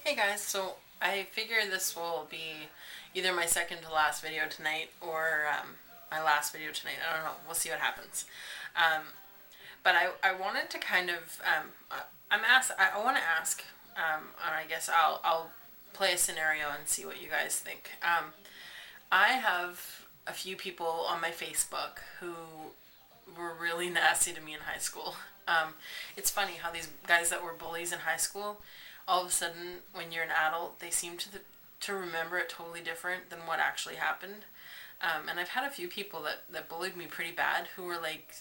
Hey guys, so I figure this will be either my second to last video tonight or my last video tonight. I don't know. We'll see what happens. Um, but I wanted to kind of I want to ask, and I guess I'll play a scenario and see what you guys think. I have a few people on my Facebook who were really nasty to me in high school. It's funny how these guys that were bullies in high school, all of a sudden, when you're an adult, they seem to remember it totally different than what actually happened. And I've had a few people that bullied me pretty bad who were like,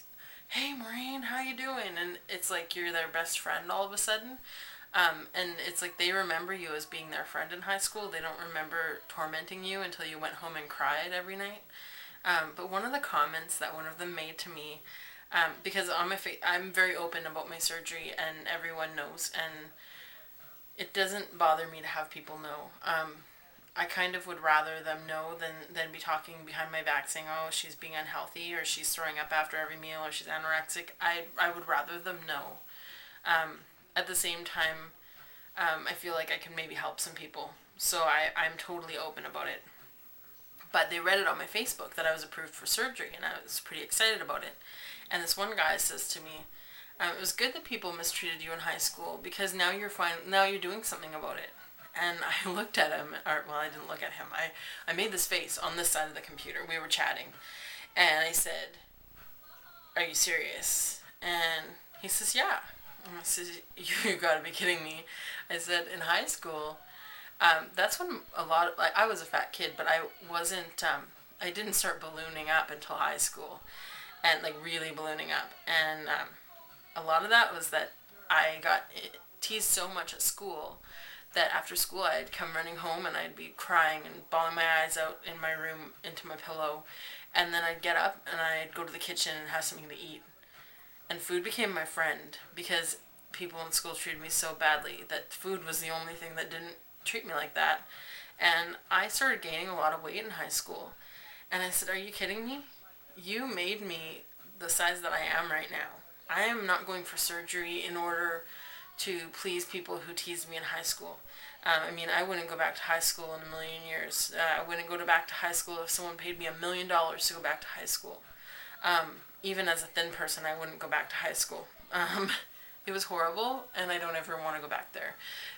"Hey, Maureen, how you doing?" And it's like you're their best friend all of a sudden. And it's like they remember you as being their friend in high school. They don't remember tormenting you until you went home and cried every night. But one of the comments that one of them made to me, because on my I'm very open about my surgery and everyone knows, and it doesn't bother me to have people know. I kind of would rather them know than be talking behind my back saying, "Oh, she's being unhealthy," or "She's throwing up after every meal," or "She's anorexic." I would rather them know. At the same time, I feel like I can maybe help some people. So I'm totally open about it. But they read it on my Facebook that I was approved for surgery, and I was pretty excited about it. And this one guy says to me, "It was good that people mistreated you in high school because now you're fine. Now you're doing something about it." And I looked at him, or well, I didn't look at him. I made this face on this side of the computer. We were chatting, and I said, "Are you serious?" And he says, "Yeah." And I said, "You gotta be kidding me." I said, "In high school, that's when a lot of, like, I was a fat kid, but I wasn't, I didn't start ballooning up until high school, and like really ballooning up. And a lot of that was that I got teased so much at school that after school I'd come running home and I'd be crying and bawling my eyes out in my room into my pillow, and then I'd get up and I'd go to the kitchen and have something to eat. And food became my friend because people in school treated me so badly that food was the only thing that didn't treat me like that. And I started gaining a lot of weight in high school. And I said, "Are you kidding me? You made me the size that I am right now. I am not going for surgery in order to please people who teased me in high school." I mean, I wouldn't go back to high school in a million years. I wouldn't go back to high school if someone paid me $1 million to go back to high school. Even as a thin person, I wouldn't go back to high school. It was horrible, and I don't ever want to go back there.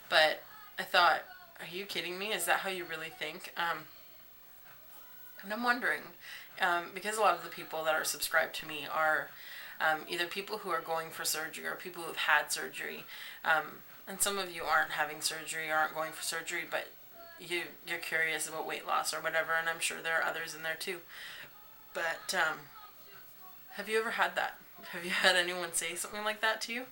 But I thought, are you kidding me? Is that how you really think? And I'm wondering, because a lot of the people that are subscribed to me are either people who are going for surgery or people who have had surgery. And some of you aren't having surgery or aren't going for surgery, but you're curious about weight loss or whatever, and I'm sure there are others in there too. But have you ever had that? Have you had anyone say something like that to you?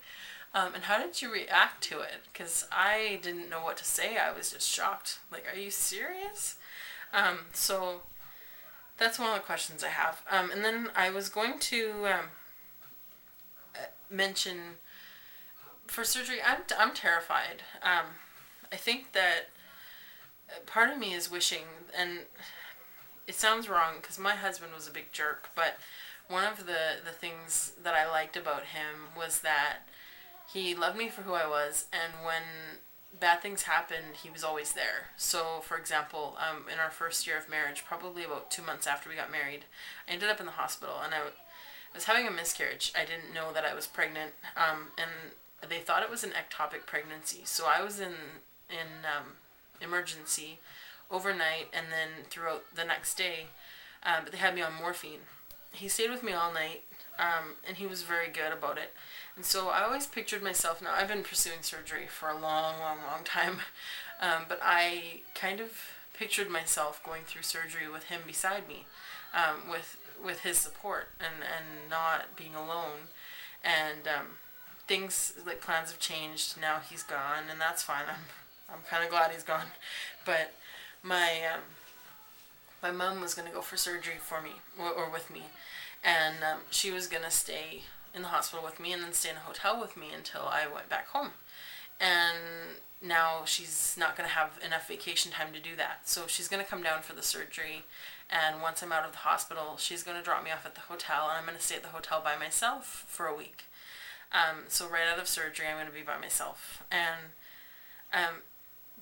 And how did you react to it? Because I didn't know what to say. I was just shocked. Like, are you serious? So that's one of the questions I have. And then I was going to mention for surgery. I'm terrified. I think that part of me is wishing, and it sounds wrong because my husband was a big jerk, but one of the things that I liked about him was that he loved me for who I was, and when bad things happened, he was always there. So, for example, in our first year of marriage, probably about 2 months after we got married, I ended up in the hospital, and I was having a miscarriage. I didn't know that I was pregnant, and they thought it was an ectopic pregnancy. So I was in emergency overnight, and then throughout the next day, but they had me on morphine. He stayed with me all night, and he was very good about it. And so I always pictured myself, now I've been pursuing surgery for a long, long, long time, but I kind of pictured myself going through surgery with him beside me, with his support, and not being alone. And things, like, plans have changed. Now he's gone, and that's fine. I'm kind of glad he's gone. But my mom was going to go for surgery for me, or with me, and she was going to stay in the hospital with me and then stay in a hotel with me until I went back home. And now she's not going to have enough vacation time to do that. So she's going to come down for the surgery, and once I'm out of the hospital, she's going to drop me off at the hotel, and I'm going to stay at the hotel by myself for a week. So right out of surgery, I'm going to be by myself. And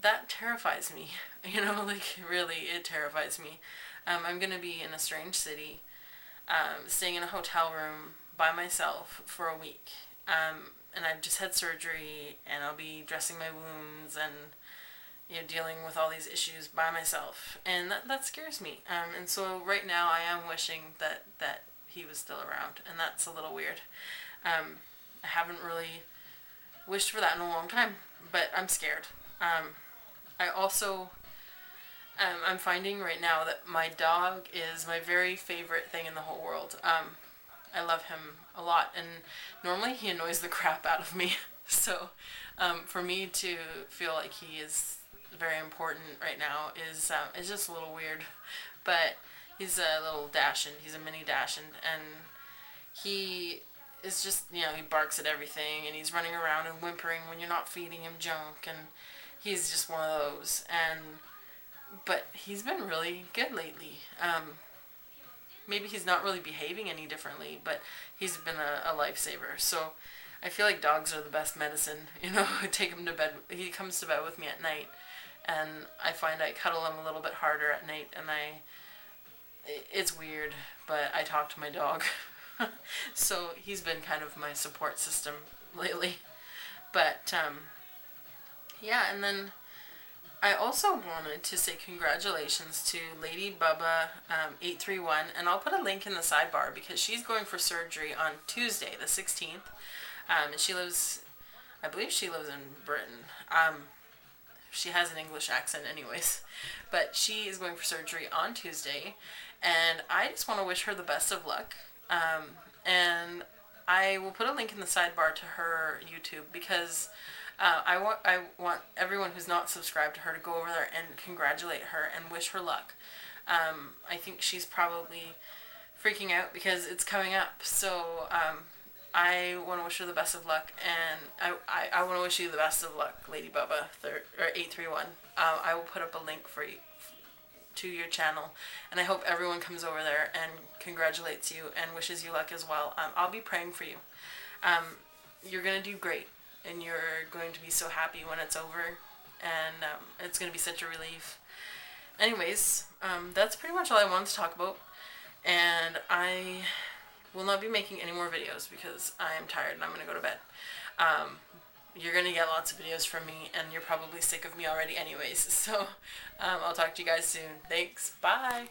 that terrifies me. Like really, it terrifies me. I'm gonna be in a strange city, staying in a hotel room by myself for a week. And I've just had surgery, and I'll be dressing my wounds and dealing with all these issues by myself, and that scares me. And so right now I am wishing that he was still around, and that's a little weird. I haven't really wished for that in a long time, but I'm scared. I also I'm finding right now that my dog is my very favorite thing in the whole world. I love him a lot, and normally he annoys the crap out of me. So, for me to feel like he is very important right now is just a little weird. But he's a little Dachshund. He's a mini Dachshund, and he is just he barks at everything, and he's running around and whimpering when you're not feeding him junk, and he's just one of those. But he's been really good lately. Maybe he's not really behaving any differently, but he's been a lifesaver. So I feel like dogs are the best medicine. Take him to bed. He comes to bed with me at night, and I find I cuddle him a little bit harder at night, and it's weird, but I talk to my dog. So he's been kind of my support system lately. But yeah, and then I also wanted to say congratulations to Lady Bubba 831, and I'll put a link in the sidebar because she's going for surgery on Tuesday, the 16th. And I believe she lives in Britain. She has an English accent anyways, but she is going for surgery on Tuesday, and I just want to wish her the best of luck. And I will put a link in the sidebar to her YouTube because I want everyone who's not subscribed to her to go over there and congratulate her and wish her luck. I think she's probably freaking out because it's coming up. So I want to wish her the best of luck, and I want to wish you the best of luck, Lady Bubba 831. I will put up a link for you to your channel, and I hope everyone comes over there and congratulates you and wishes you luck as well. I'll be praying for you. You're gonna do great, and you're going to be so happy when it's over, and it's going to be such a relief. Anyways, that's pretty much all I wanted to talk about, and I will not be making any more videos because I am tired and I'm going to go to bed. You're going to get lots of videos from me, and you're probably sick of me already anyways, so I'll talk to you guys soon. Thanks, bye!